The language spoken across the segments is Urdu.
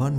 1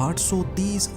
830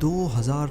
2000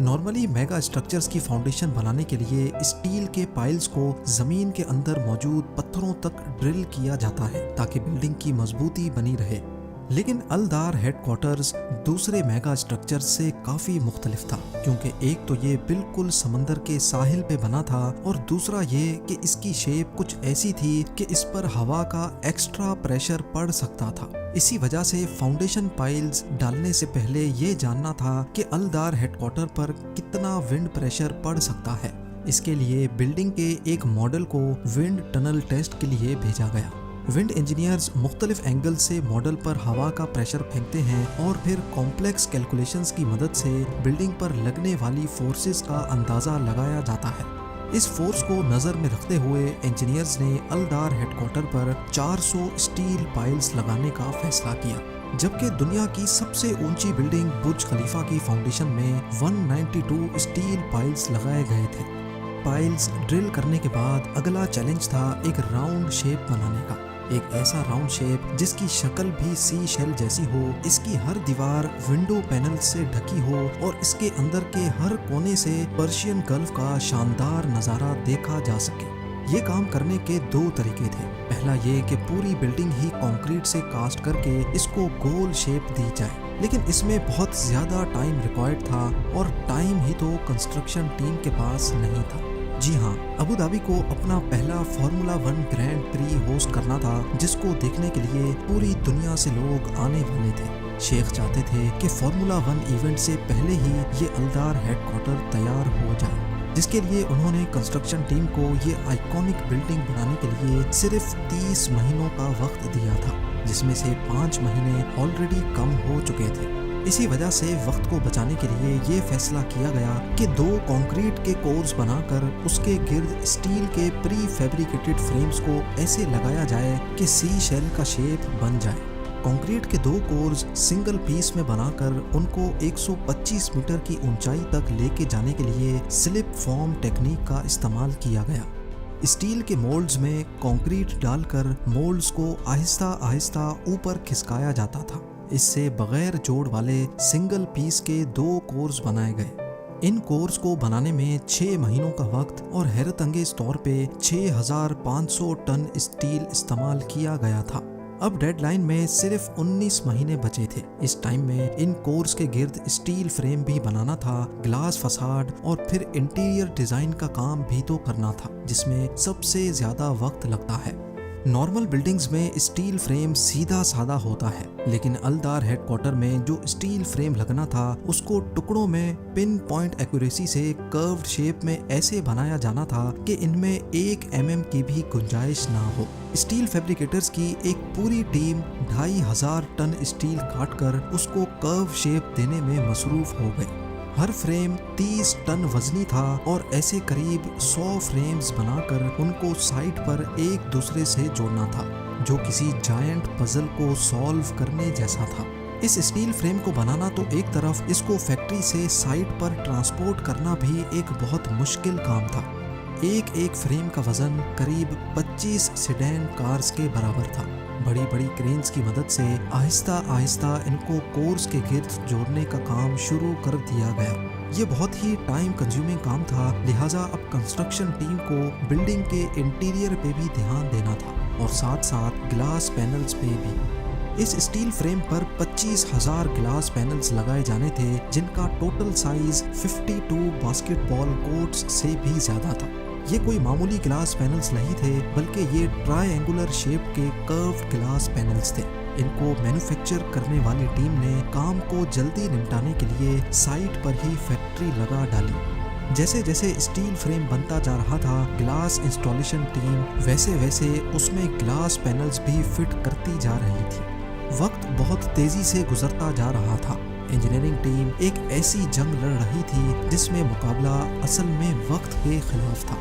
نارملی میگا اسٹرکچرز کی فاؤنڈیشن بنانے کے لیے اسٹیل کے پائلز کو زمین کے اندر موجود پتھروں تک ڈرل کیا جاتا ہے تاکہ بلڈنگ کی مضبوطی بنی رہے، لیکن الدار ہیڈ کوارٹرز دوسرے میگا اسٹرکچر سے کافی مختلف تھا، کیونکہ ایک تو یہ بالکل سمندر کے ساحل پہ بنا تھا اور دوسرا یہ کہ اس کی شیپ کچھ ایسی تھی کہ اس پر ہوا کا ایکسٹرا پریشر پڑ سکتا تھا۔ اسی وجہ سے فاؤنڈیشن پائلز ڈالنے سے پہلے یہ جاننا تھا کہ الدار ہیڈ کوارٹر پر کتنا ونڈ پریشر پڑ سکتا ہے۔ اس کے لیے بلڈنگ کے ایک ماڈل کو ونڈ ٹنل ٹیسٹ کے لیے بھیجا گیا۔ ونڈ انجینئرز مختلف اینگل سے ماڈل پر ہوا کا پریشر پھینکتے ہیں اور پھر کمپلیکس کیلکولیشنز کی مدد سے بلڈنگ پر لگنے والی فورسز کا اندازہ لگایا جاتا ہے۔ اس فورس کو نظر میں رکھتے ہوئے انجینئرز نے الدار ہیڈ کوارٹر پر 400 اسٹیل پائلز لگانے کا فیصلہ کیا، جبکہ دنیا کی سب سے اونچی بلڈنگ برج خلیفہ کی فاؤنڈیشن میں 192 اسٹیل پائلز لگائے گئے تھے۔ پائلز ڈرل کرنے کے بعد اگلا چیلنج تھا ایک راؤنڈ شیپ بنانے کا، ایک ایسا راؤنڈ شیپ جس کی شکل بھی سی شیل جیسی ہو، اس کی ہر دیوار ونڈو پینل سے ڈھکی ہو اور اس کے اندر کے ہر کونے سے پرشین گلف کا شاندار نظارہ دیکھا جا سکے۔ یہ کام کرنے کے 2 طریقے تھے۔ پہلا یہ کہ پوری بلڈنگ ہی کنکریٹ سے کاسٹ کر کے اس کو گول شیپ دی جائے، لیکن اس میں بہت زیادہ ٹائم ریکوائرڈ تھا اور ٹائم ہی تو کنسٹرکشن ٹیم کے پاس نہیں تھا۔ جی ہاں، ابو دھابی کو اپنا پہلا فارمولا 1 گرینڈ پری ہوسٹ کرنا تھا، جس کو دیکھنے کے لیے پوری دنیا سے لوگ آنے والے تھے۔ شیخ چاہتے تھے کہ فارمولا 1 ایونٹ سے پہلے ہی یہ الدار ہیڈ کوارٹر تیار ہو جائے، جس کے لیے انہوں نے کنسٹرکشن ٹیم کو یہ آئیکونک بلڈنگ بنانے کے لیے صرف 30 مہینوں کا وقت دیا تھا، جس میں سے 5 مہینے آلریڈی کم ہو چکے تھے۔ اسی وجہ سے وقت کو بچانے کے لیے یہ فیصلہ کیا گیا کہ 2 کنکریٹ کے کورز بنا کر اس کے گرد اسٹیل کے پری فیبریکیٹڈ فریمز کو ایسے لگایا جائے کہ سی شیل کا شیپ بن جائے۔ کنکریٹ کے 2 کورز سنگل پیس میں بنا کر ان کو 125 میٹر کی اونچائی تک لے کے جانے کے لیے سلپ فارم ٹیکنیک کا استعمال کیا گیا۔ اسٹیل کے مولڈز میں کنکریٹ ڈال کر مولڈز کو آہستہ آہستہ اوپر کھسکایا جاتا تھا۔ اس سے بغیر جوڑ والے سنگل پیس کے 2 کورز بنائے گئے۔ ان کورز کو بنانے میں 6 مہینوں کا وقت اور حیرت انگیز طور پہ 6500 ٹن اسٹیل استعمال کیا گیا تھا۔ اب ڈیڈ لائن میں صرف 19 مہینے بچے تھے۔ اس ٹائم میں ان کورز کے گرد اسٹیل فریم بھی بنانا تھا، گلاس فساد اور پھر انٹیریئر ڈیزائن کا کام بھی تو کرنا تھا، جس میں سب سے زیادہ وقت لگتا ہے۔ نارمل بلڈنگز میں اسٹیل فریم سیدھا سادہ ہوتا ہے، لیکن الدار ہیڈ کوارٹر میں جو اسٹیل فریم لگنا تھا اس کو ٹکڑوں میں پن پوائنٹ ایکوریسی سے کروڈ شیپ میں ایسے بنایا جانا تھا کہ ان میں 1 mm کی بھی گنجائش نہ ہو۔ اسٹیل فیبریکیٹرز کی ایک پوری ٹیم 2500 ٹن اسٹیل کاٹ کر اس کو کرو شیپ دینے میں مصروف ہو گئی۔ ہر فریم 30 ٹن وزنی تھا اور ایسے قریب 100 فریمز بنا کر ان کو سائٹ پر ایک دوسرے سے جوڑنا تھا، جو کسی جائنٹ پزل کو سالو کرنے جیسا تھا۔ اس اسٹیل فریم کو بنانا تو ایک طرف، اس کو فیکٹری سے سائٹ پر ٹرانسپورٹ کرنا بھی ایک بہت مشکل کام تھا۔ ایک فریم کا وزن قریب 25 سیڈان کارز کے برابر تھا۔ بڑی بڑی کرینز کی مدد سے آہستہ آہستہ ان کو کورز کے گرد جوڑنے کا کام شروع کر دیا گیا۔ یہ بہت ہی ٹائم کنزیومنگ کام تھا، لہٰذا اب کنسٹرکشن ٹیم کو بلڈنگ کے انٹیریئر پہ بھی دھیان دینا تھا اور ساتھ ساتھ گلاس پینلز پہ بھی۔ اس اسٹیل فریم پر 25,000 گلاس پینلز لگائے جانے تھے، جن کا ٹوٹل سائز 52 باسکٹ بال کورٹس سے بھی زیادہ تھا۔ یہ کوئی معمولی گلاس پینلز نہیں تھے، بلکہ یہ ٹرائی اینگولر شیپ کے کروڈ گلاس پینلز تھے۔ ان کو مینوفیکچر کرنے والی ٹیم نے کام کو جلدی نمٹانے کے لیے سائٹ پر ہی فیکٹری لگا ڈالی۔ جیسے جیسے اسٹیل فریم بنتا جا رہا تھا، گلاس انسٹالیشن ٹیم ویسے ویسے اس میں گلاس پینلز بھی فٹ کرتی جا رہی تھی۔ وقت بہت تیزی سے گزرتا جا رہا تھا۔ انجینئرنگ ٹیم ایک ایسی جنگ لڑ رہی تھی جس میں مقابلہ اصل میں وقت کے خلاف تھا۔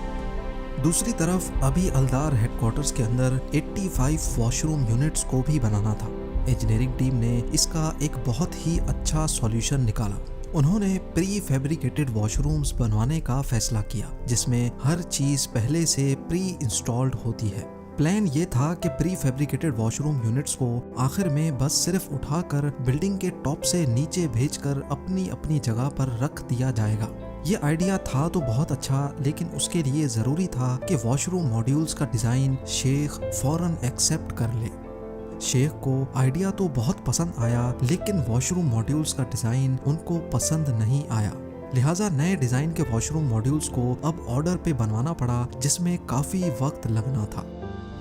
دوسری طرف ابھی الدار ہیڈ کوارٹرز کے اندر 85 واش روم یونٹس کو بھی بنانا تھا۔ انجینئرنگ ٹیم نے اس کا ایک بہت ہی اچھا سولوشن نکالا۔ انہوں نے پری فیبریکیٹڈ واش رومز بنوانے کا فیصلہ کیا، جس میں ہر چیز پہلے سے پری انسٹالڈ ہوتی ہے۔ پلان یہ تھا کہ پری فیبریکیٹڈ واش روم یونٹس کو آخر میں بس صرف اٹھا کر بلڈنگ کے ٹاپ سے نیچے بھیج کر اپنی اپنی جگہ پر رکھ دیا جائے گا۔ یہ آئیڈیا تھا تو بہت اچھا، لیکن اس کے لیے ضروری تھا کہ واش روم ماڈیولز کا ڈیزائن شیخ فوراً ایکسیپٹ کر لے۔ شیخ کو آئیڈیا تو بہت پسند آیا، لیکن واش روم ماڈیولز کا ڈیزائن ان کو پسند نہیں آیا، لہٰذا نئے ڈیزائن کے واش روم ماڈیولز کو اب آرڈر پہ بنوانا پڑا، جس میں کافی وقت لگنا تھا۔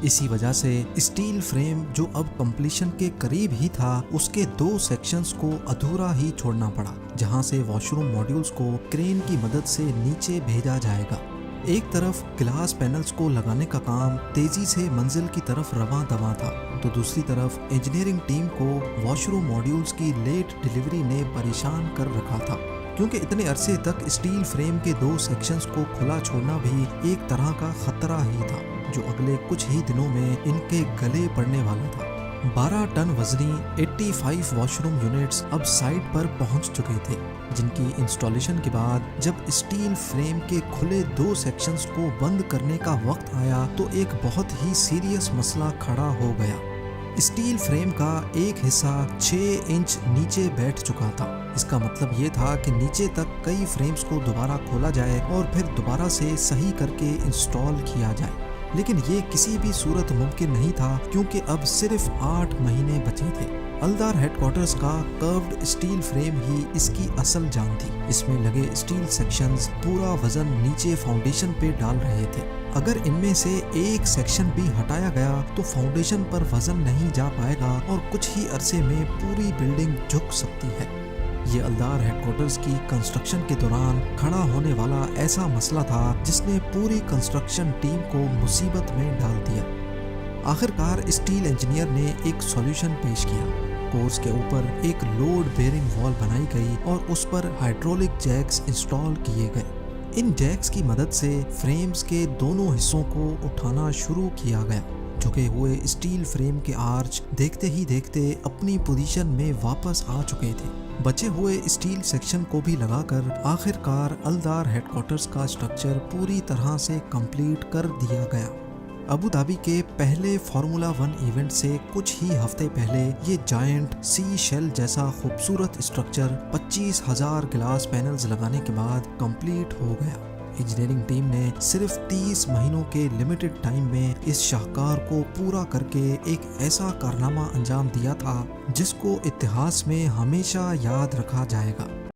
اسی وجہ سے اسٹیل فریم جو اب کمپلیشن کے قریب ہی تھا، اس کے 2 سیکشنز کو ادھورا ہی چھوڑنا پڑا، جہاں سے واش روم ماڈیولز کو کرین کی مدد سے نیچے بھیجا جائے گا۔ ایک طرف گلاس پینلز کو لگانے کا کام تیزی سے منزل کی طرف رواں دواں تھا، تو دوسری طرف انجینئرنگ ٹیم کو واش روم ماڈیولز کی لیٹ ڈیلیوری نے پریشان کر رکھا تھا، کیونکہ اتنے عرصے تک اسٹیل فریم کے 2 سیکشنز کو کھلا چھوڑنا بھی ایک طرح کا خطرہ ہی تھا، جو اگلے کچھ ہی دنوں میں ان کے گلے پڑنے والا تھا۔ 12 ٹن وزنی 85 واش روم یونٹس اب سائٹ پر پہنچ چکے تھے، جن کی انسٹالیشن کے بعد جب اسٹیل فریم کے کھلے 2 سیکشنز کو بند کرنے کا وقت آیا تو ایک بہت ہی سیریس مسئلہ کھڑا ہو گیا۔ اسٹیل فریم کا ایک حصہ 6 انچ نیچے بیٹھ چکا تھا۔ اس کا مطلب یہ تھا کہ نیچے تک کئی فریمز کو دوبارہ کھولا جائے اور پھر دوبارہ سے صحیح کر کے انسٹال کیا جائے، لیکن یہ کسی بھی صورت ممکن نہیں تھا، کیونکہ اب صرف 8 مہینے بچے تھے۔ الدار ہیڈ کوارٹرز کا کروڈ اسٹیل فریم ہی اس کی اصل جان تھی۔ اس میں لگے اسٹیل سیکشنز پورا وزن نیچے فاؤنڈیشن پہ ڈال رہے تھے۔ اگر ان میں سے ایک سیکشن بھی ہٹایا گیا تو فاؤنڈیشن پر وزن نہیں جا پائے گا اور کچھ ہی عرصے میں پوری بلڈنگ جھک سکتی ہے۔ یہ الدار ہیڈ کوارٹرز کی کنسٹرکشن کے دوران کھڑا ہونے والا ایسا مسئلہ تھا جس نے پوری کنسٹرکشن ٹیم کو مصیبت میں ڈال دیا۔ آخرکار اسٹیل انجینئر نے ایک سولوشن پیش کیا۔ کورس کے اوپر ایک لوڈ بیئرنگ وال بنائی گئی اور اس پر ہائیڈرولک جیکس انسٹال کیے گئے۔ ان جیکس کی مدد سے فریمز کے دونوں حصوں کو اٹھانا شروع کیا گیا۔ جھکے ہوئے اسٹیل فریم کے آرچ دیکھتے ہی دیکھتے اپنی پوزیشن میں واپس آ چکے تھے۔ بچے ہوئے اسٹیل سیکشن کو بھی لگا کر آخرکار الدار ہیڈ کوارٹرز کا اسٹرکچر پوری طرح سے کمپلیٹ کر دیا گیا۔ ابو دھابی کے پہلے فارمولا 1 ایونٹ سے کچھ ہی ہفتے پہلے یہ جائنٹ سی شیل جیسا خوبصورت اسٹرکچر 25,000 گلاس پینلز لگانے کے بعد کمپلیٹ ہو گیا۔ انجینئرنگ ٹیم نے صرف 30 مہینوں کے لمیٹڈ ٹائم میں اس شاہکار کو پورا کر کے ایک ایسا کارنامہ انجام دیا تھا جس کو اتہاس میں ہمیشہ یاد رکھا جائے گا۔